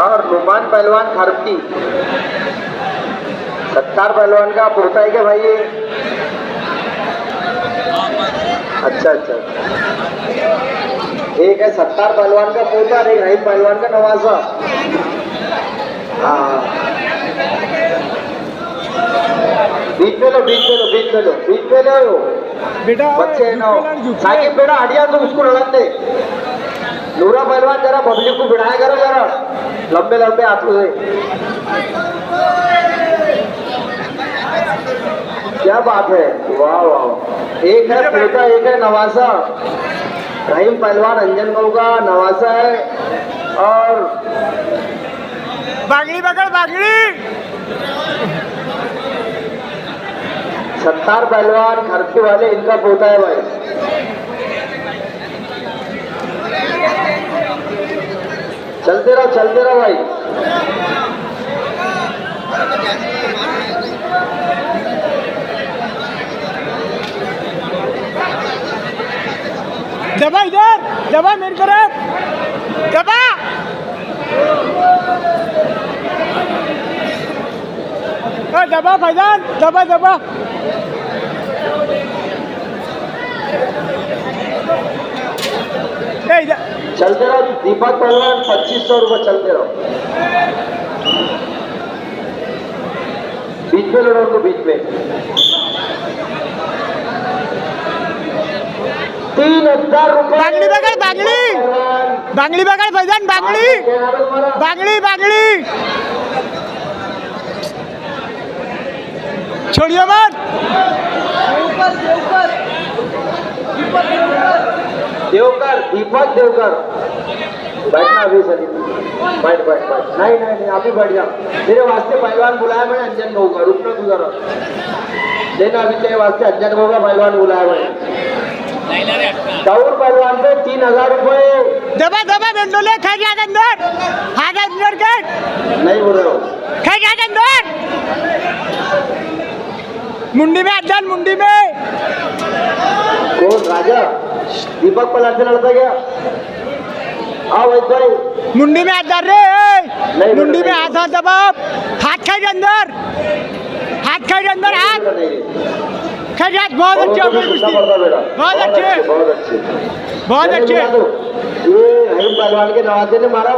और नुमान पहलवान खरपटी। सत्तार पहलवान का पोता है क्या भाई ये? अच्छा अच्छा, एक है सत्तार पहलवान का पोता और एक रहीम पहलवान का नवासा। हाँ, बीच में लो, बीच में लो, बीच में लो, बीच में लो बेटा। बच्चे है ना साकिब, बेटा हटिया तो उसको लड़न दे। नूरा पहलवान जरा पब्लिक को बिठाया करो जरा, लंबे लंबे हाथों से। क्या बात है, वाह वाह। एक है पोता, एक है नवासा। रहीम पहलवान अंजन गौ का नवासा है और बागड़ी पकड़, बागड़ी। सत्तार पहलवान खर्चे वाले इनका पोता है भाई। चलते रहो भाई। दबा इधर, दबा मेरी तरफ, दबा। दबा फैजान, दबा दबा। चलते रहो दीपक पहलवान, 2500 रुपये। चलते रहो, बीच में लड़ो उनको, बीच में। 3000 रुपये। बागड़ी पकड़, बागड़ी, बागड़ी पकड़ फैजान, बागड़ी, बागड़ी, बागड़ी। छोड़ियो मत। देवकर, दीपक देवकर, बैठना अभी सर, बैठ बैठ बैठ। नहीं, अभी बैठ जा। मेरे वास्ते पहलवान बुलाया मैंने, अंजन गौ का। रुकना गुजारा लेना, अभी तेरे वास्ते अंजन गौ का पहलवान बुलाया मैंने। दौड़ पहलवान पे 3000 रुपये। दबा दबा बेंडोले, खा गया अंदर, हाथ अंदर कर। नहीं बोल रहा हूँ, खा गया अंदर, मुंडी में अजान, मुंडी में। कौन राजा? दीपक पलाट से लड़ता क्या? आओ भाई, मुंडी में हाथ रे, मुंडी में हाथ दबा, हाथ खाई अंदर, हाथ खाई अंदर, हाथ खाई। बहुत अच्छे, बहुत अच्छे, बहुत अच्छे। ये रहीम पहलवान के नवासे ने मारा।